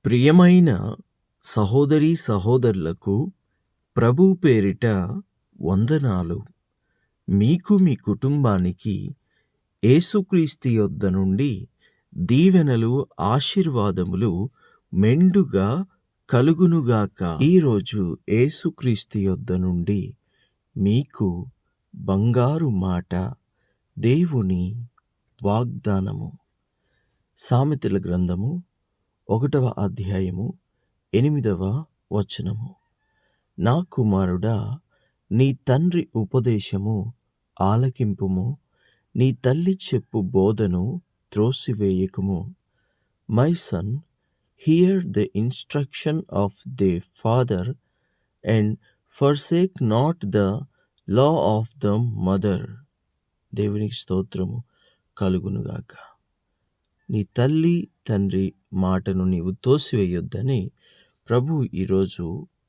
ప్రియమైన సహోదరీ సహోదరులకు ప్రభువు పేరిట వందనాలు. మీకు మీ కుటుంబానికి యేసుక్రీస్తు యొద్ద నుండి దీవెనలు ఆశీర్వాదములు మెండుగా కలుగునుగాక. ఈరోజు యేసుక్రీస్తు యొద్ద నుండి మీకు బంగారు మాట, దేవుని వాగ్దానము. సామెతల గ్రంథము 1వ అధ్యాయము 8వ వచనము. నా కుమారుడా, నీ తండ్రి ఉపదేశము ఆలకింపుము, నీ తల్లి చెప్పు బోధను త్రోసివేయకుము. My son, hear the instruction of thy father, and forsake not the law of the mother. దేవునికి స్తోత్రము కలుగునుగాక. నీ తల్లి తండ్రి మాటను నీవు తోసివేయొద్దని ప్రభు ఈరోజు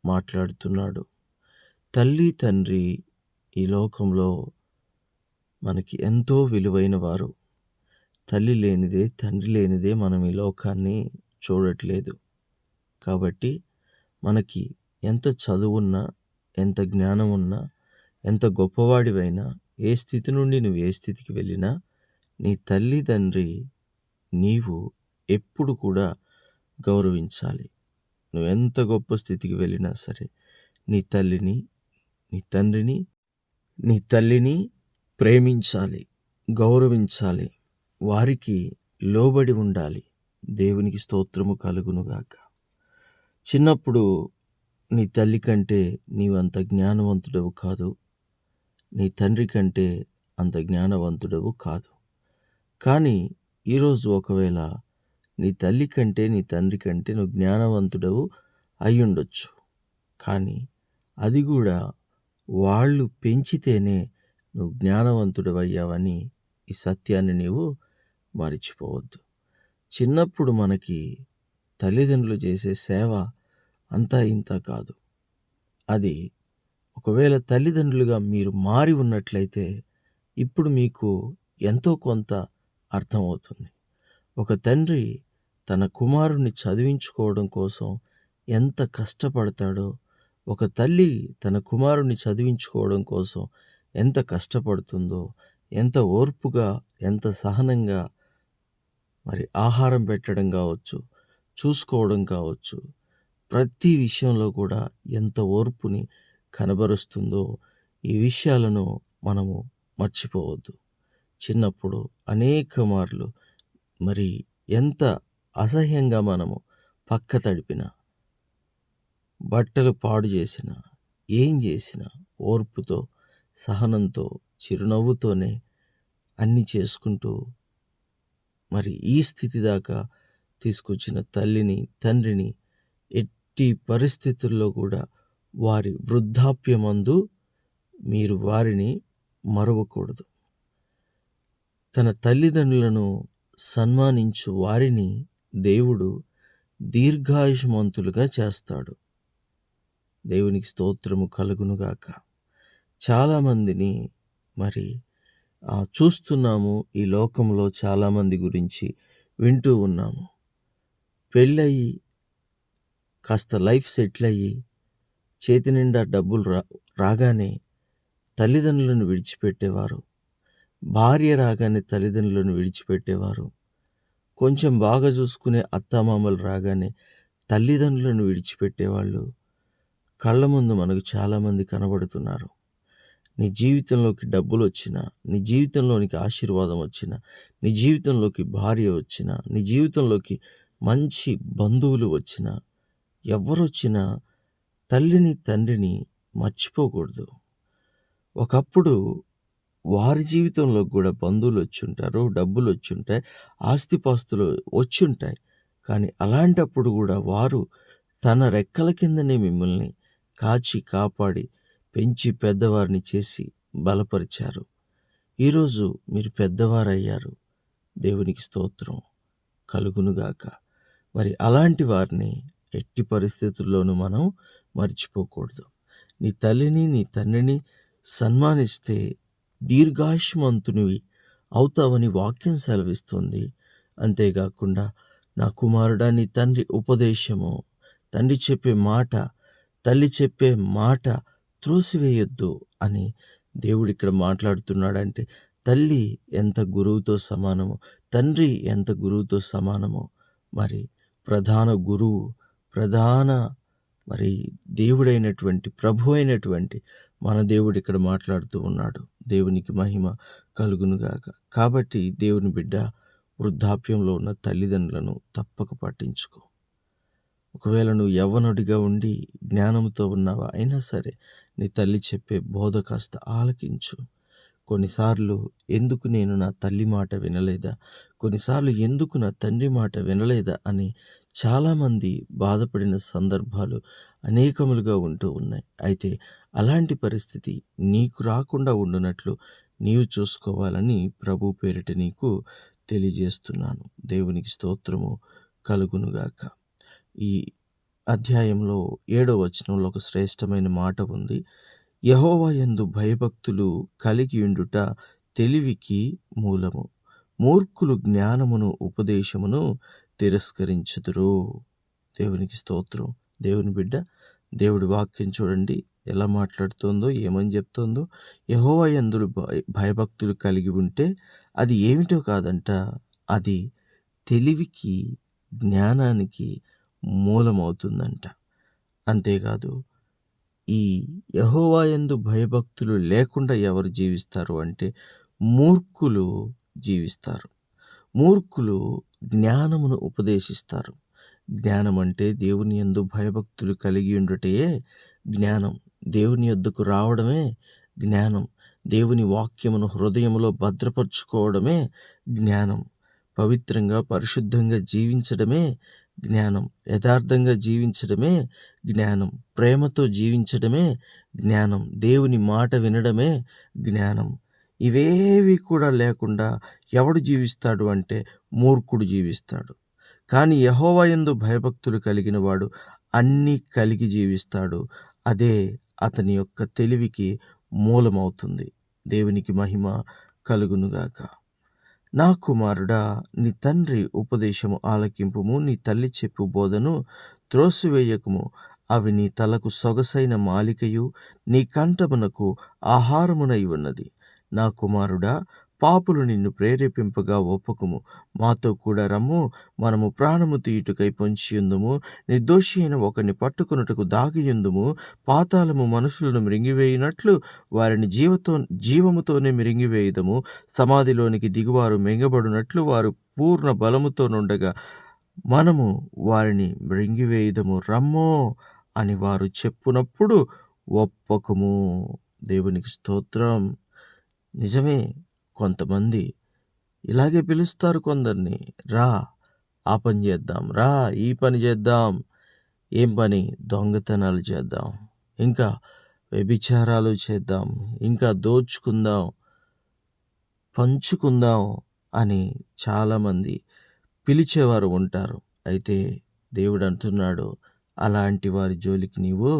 మాట్లాడుతున్నాడు. తల్లి తండ్రి ఈ లోకంలో మనకి ఎంతో విలువైన వారు. తల్లి లేనిదే తండ్రి లేనిదే మనం ఈ లోకాన్ని చూడట్లేదు. కాబట్టి మనకి ఎంత చదువున్నా, ఎంత జ్ఞానం ఉన్నా, ఎంత గొప్పవాడివైనా, ఏ స్థితి నుండి నువ్వు ఏ స్థితికి వెళ్ళినా, నీ తల్లి తండ్రి నీవు ఎప్పుడు కూడా గౌరవించాలి. నువ్వెంత గొప్ప స్థితికి వెళ్ళినా సరే నీ తల్లిని, నీ తండ్రిని, నీ తల్లిని ప్రేమించాలి, గౌరవించాలి, వారికి లోబడి ఉండాలి. దేవునికి స్తోత్రము కలుగునుగాక. చిన్నప్పుడు నీ తల్లి కంటే నీవంత జ్ఞానవంతుడవు కాదు, నీ తండ్రి కంటే అంత జ్ఞానవంతుడవు కాదు. కానీ ఈరోజు ఒకవేళ నీ తల్లి కంటే నీ తండ్రి కంటే నువ్వు జ్ఞానవంతుడవు అయ్యుండొచ్చు. కానీ అది కూడా వాళ్ళు పెంచితేనే నువ్వు జ్ఞానవంతుడవయ్యావని ఈ సత్యాన్ని నీవు మరిచిపోవద్దు. చిన్నప్పుడు మనకి తల్లిదండ్రులు చేసే సేవ అంతా ఇంత కాదు. అది ఒకవేళ తల్లిదండ్రులుగా మీరు మారి ఉన్నట్లయితే ఇప్పుడు మీకు ఎంతో కొంత అర్థమవుతుంది. ఒక తండ్రి తన కుమారుణ్ణి చదివించుకోవడం కోసం ఎంత కష్టపడతాడో, ఒక తల్లి తన కుమారుణ్ణి చదివించుకోవడం కోసం ఎంత కష్టపడుతుందో, ఎంత ఓర్పుగా, ఎంత సహనంగా, మరి ఆహారం పెట్టడం కావచ్చు, చూసుకోవడం కావచ్చు, ప్రతి విషయంలో కూడా ఎంత ఓర్పుని కనబరుస్తుందో, ఈ విషయాలను మనము మర్చిపోవద్దు. చిన్నప్పుడు అనేక మార్లు మరి ఎంత అసహ్యంగా మనము పక్క తడిపినా, బట్టలు పాడు చేసినా, ఏం చేసినా ఓర్పుతో, సహనంతో, చిరునవ్వుతోనే అన్నీ చేసుకుంటూ మరి ఈ స్థితి దాకా తీసుకొచ్చిన తల్లిని, తండ్రిని ఎట్టి పరిస్థితుల్లో కూడా వారి వృద్ధాప్యమందు మీరు వారిని మరువకూడదు. తన తల్లిదండ్రులను సన్మానించు వారిని దేవుడు దీర్ఘాయుష్మంతులుగా చేస్తాడు. దేవునికి స్తోత్రము కలుగునుగాక. చాలామందిని మరి చూస్తున్నాము. ఈ లోకంలో చాలామంది గురించి వింటూ ఉన్నాము. పెళ్ళయి కాస్త లైఫ్ సెటిల్ అయ్యి చేతి నిండా డబ్బులు రాగానే తల్లిదండ్రులను విడిచిపెట్టేవారు. భార్య రాగానే తల్లిదండ్రులను విడిచిపెట్టేవారు. కొంచెం బాగా చూసుకునే అత్తామామలు రాగానే తల్లిదండ్రులను విడిచిపెట్టేవాళ్ళు కళ్ళ ముందు మనకు చాలామంది కనబడుతున్నారు. నీ జీవితంలోకి డబ్బులు వచ్చినా, నీ జీవితంలోనికి ఆశీర్వాదం వచ్చినా, నీ జీవితంలోకి భార్య వచ్చినా, నీ జీవితంలోకి మంచి బంధువులు వచ్చినా, ఎవరొచ్చినా తల్లిని తండ్రిని మర్చిపోకూడదు. ఒకప్పుడు వారి జీవితంలో కూడా బంధువులు వచ్చుంటారు, డబ్బులు వచ్చుంటాయి, ఆస్తిపాస్తులు వచ్చుంటాయి. కానీ అలాంటప్పుడు కూడా వారు తన రెక్కల కిందనే మిమ్మల్ని కాచి కాపాడి పెంచి పెద్దవారిని చేసి బలపరిచారు. ఈరోజు మీరు పెద్దవారయ్యారు. దేవునికి స్తోత్రం కలుగునుగాక. మరి అలాంటి వారిని ఎట్టి పరిస్థితుల్లోనూ మనం మర్చిపోకూడదు. నీ తల్లిని, నీ తండ్రిని సన్మానిస్తే దీర్ఘాయుష్మంతునివి అవుతావని వాక్యం సెలవిస్తుంది. అంతేకాకుండా నా కుమారుడా, నీ తండ్రి ఉపదేశము, తండ్రి చెప్పే మాట, తల్లి చెప్పే మాట త్రోసివేయొద్దు అని దేవుడు ఇక్కడ మాట్లాడుతున్నాడంటే, తల్లి ఎంత గురువుతో సమానమో, తండ్రి ఎంత గురువుతో సమానమో, మరి ప్రధాన గురువు, ప్రధాన మరి దేవుడైనటువంటి, ప్రభు అయినటువంటి మన దేవుడు ఇక్కడ మాట్లాడుతూ ఉన్నాడు. దేవునికి మహిమ కలుగునుగాక. కాబట్టి దేవుని బిడ్డ, వృద్ధాప్యంలో ఉన్న తల్లిదండ్రులను తప్పక పట్టించుకో. ఒకవేళ నువ్వు యవ్వనుడిగా ఉండి జ్ఞానంతో ఉన్నావా అయినా సరే, నీ తల్లి చెప్పే బోధ కాస్త ఆలకించు. కొన్నిసార్లు ఎందుకు నేను నా తల్లి మాట వినలేదా, కొన్నిసార్లు ఎందుకు నా తండ్రి మాట వినలేదా అని చాలామంది బాధపడిన సందర్భాలు అనేకములుగా ఉంటూ ఉన్నాయి. అయితే అలాంటి పరిస్థితి నీకు రాకుండా ఉండునట్లు నీవు చూసుకోవాలని ప్రభు పేరిట నీకు తెలియజేస్తున్నాను. దేవునికి స్తోత్రము కలుగునుగాక. ఈ అధ్యాయంలో 7వ వచనంలో ఒక శ్రేష్టమైన మాట ఉంది. యెహోవా యందు భయభక్తులు కలిగి ఉండుట తెలివికి మూలము, మూర్ఖులు జ్ఞానమును ఉపదేశమును తిరస్కరించుదురు. దేవునికి స్తోత్రం. దేవుని బిడ్డ, దేవుడి వాక్యం చూడండి ఎలా మాట్లాడుతోందో, ఏమని చెప్తోందో. యెహోవా యందు భయభక్తులు కలిగి ఉంటే అది ఏమిటో కాదంట, అది తెలివికి, జ్ఞానానికి మూలమవుతుందంట. అంతేకాదు, ఈ యెహోవా యందు భయభక్తులు లేకుండా ఎవరు జీవిస్తారు అంటే మూర్ఖులు జీవిస్తారు. మూర్ఖులు జ్ఞానమును ఉపదేశిస్తారు. జ్ఞానం అంటే దేవుని యందు భయభక్తులు కలిగి ఉండుటయే జ్ఞానం. దేవుని యొద్దకు రావడమే జ్ఞానం. దేవుని వాక్యమును హృదయములో భద్రపరుచుకోవడమే జ్ఞానం. పవిత్రంగా, పరిశుద్ధంగా జీవించడమే జ్ఞానం. యథార్థంగా జీవించడమే జ్ఞానం. ప్రేమతో జీవించడమే జ్ఞానం. దేవుని మాట వినడమే జ్ఞానం. ఇవేవి కూడా లేకుండా ఎవడు జీవిస్తాడు అంటే మూర్ఖుడు జీవిస్తాడు. కానీ యెహోవా యందు భయభక్తులు కలిగిన వాడు అన్నీ కలిగి జీవిస్తాడు. అదే అతని యొక్క తెలివికి మూలమవుతుంది. దేవునికి మహిమ కలుగునుగాక. నా కుమారుడా, నీ తండ్రి ఉపదేశము ఆలకింపుము, నీ తల్లి చెప్పు బోధను త్రోసివేయకుము. అవి నీ తలకు సొగసైన మాలికయు, నీ కంఠమునకు ఆహారమునై ఉన్నది. నా కుమారుడా, పాపులు నిన్ను ప్రేరేపింపగా ఒప్పుకుము. మాతో కూడా రమ్ము, మనము ప్రాణము తీయుటకై పొంచియుందుము. నిర్దోషి అయిన ఒకరిని పట్టుకొనుటకు దాగియుందుము. పాతాళము మనుషులను మృంగివేయునట్లు వారిని జీవముతోనే మృంగివేయుదము. సమాధిలోనికి దిగువారు మింగబడినట్లు వారు పూర్ణ బలముతో నుండగా మనము వారిని మృంగివేయుదము. రమ్మో అని వారు చెప్పునప్పుడు ఒప్పకుము. దేవునికి స్తోత్రం. నిజమే, కొంతమంది ఇలాగే పిలుస్తారు కొందరిని. రా, ఆ పని చేద్దాం, రా ఈ పని చేద్దాం. ఏం పని? దొంగతనాలు చేద్దాం, ఇంకా వ్యభిచారాలు చేద్దాం, ఇంకా దోచుకుందాం, పంచుకుందాం అని చాలామంది పిలిచేవారు ఉంటారు. అయితే దేవుడు అంటున్నాడు, అలాంటి వారి జోలికి నీవు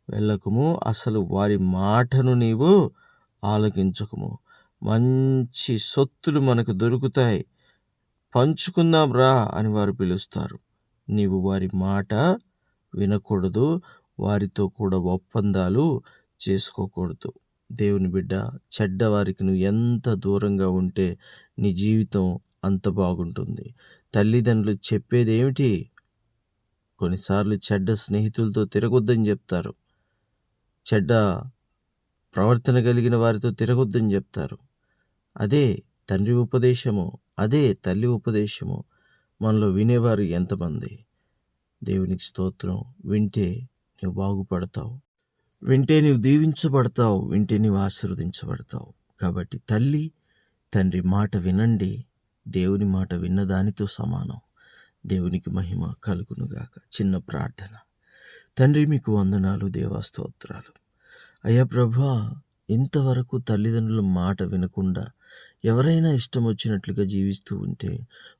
వెళ్ళకుము. అసలు వారి మాటను నీవు ఆలకించకుము. మంచి సొత్తులు మనకు దొరుకుతాయి, పంచుకుందాం రా అని వారు పిలుస్తారు. నీవు వారి మాట వినకూడదు, వారితో కూడా ఒప్పందాలు చేసుకోకూడదు. దేవుని బిడ్డ, చెడ్డవారికి నువ్వు ఎంత దూరంగా ఉంటే నీ జీవితం అంత బాగుంటుంది. తల్లిదండ్రులు చెప్పేది ఏమిటి? కొన్నిసార్లు చెడ్డ స్నేహితులతో తిరగొద్దని చెప్తారు, చెడ్డ ప్రవర్తన కలిగిన వారితో తిరగొద్దని చెప్తారు. అదే తండ్రి ఉపదేశము, అదే తల్లి ఉపదేశము మనలో వినేవారు ఎంతమంది? దేవునికి స్తోత్రం. వింటే నువ్వు బాగుపడతావు, వింటే నువ్వు దీవించబడతావు, వింటే నువ్వు ఆశీర్వదించబడతావు. కాబట్టి తల్లి తండ్రి మాట వినండి. దేవుని మాట విన్నదానితో సమానం. దేవునికి మహిమ కలుగునుగాక. చిన్న ప్రార్థన. తండ్రి, మీకు వందనాలు, దేవా, స్తోత్రాలు. అయ్యా ప్రభువా, ఇంతవరకు తల్లిదండ్రుల మాట వినకుండా ఎవరైనా ఇష్టం వచ్చినట్లుగా జీవిస్తూ ఉంటే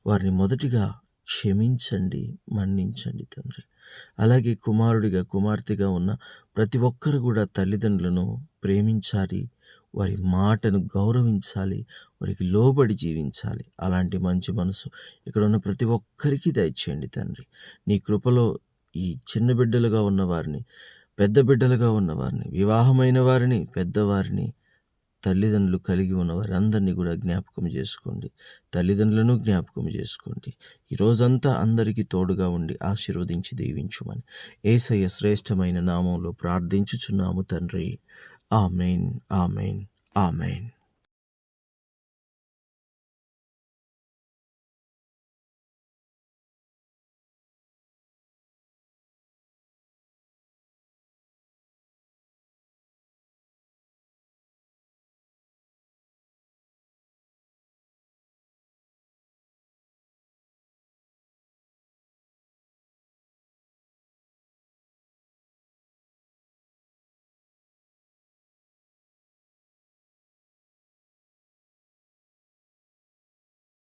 వారిని మొదటిగా క్షమించండి, మన్నించండి తండ్రి. అలాగే కుమారుడిగా, కుమార్తెగా ఉన్న ప్రతి ఒక్కరు కూడా తల్లిదండ్రులను ప్రేమించాలి, వారి మాటను గౌరవించాలి, వారికి లోబడి జీవించాలి. అలాంటి మంచి మనసు ఇక్కడ ఉన్న ప్రతి ఒక్కరికి దయచేయండి తండ్రి. నీ కృపలో ఈ చిన్న బిడ్డలుగా ఉన్నవారిని, పెద్ద బిడ్డలుగా ఉన్నవారిని, వివాహమైన వారిని, పెద్దవారిని, తల్లిదండ్రులు కలిగి ఉన్నవారి అందరినీ కూడా జ్ఞాపకం చేసుకోండి. తల్లిదండ్రులను జ్ఞాపకం చేసుకోండి. ఈ రోజంతా అందరికీ తోడుగా ఉండి ఆశీర్వదించి దీవించుమని యేసయ్య శ్రేష్టమైన నామంలో ప్రార్థించుచున్నాము తండ్రి. Amen, amen, amen.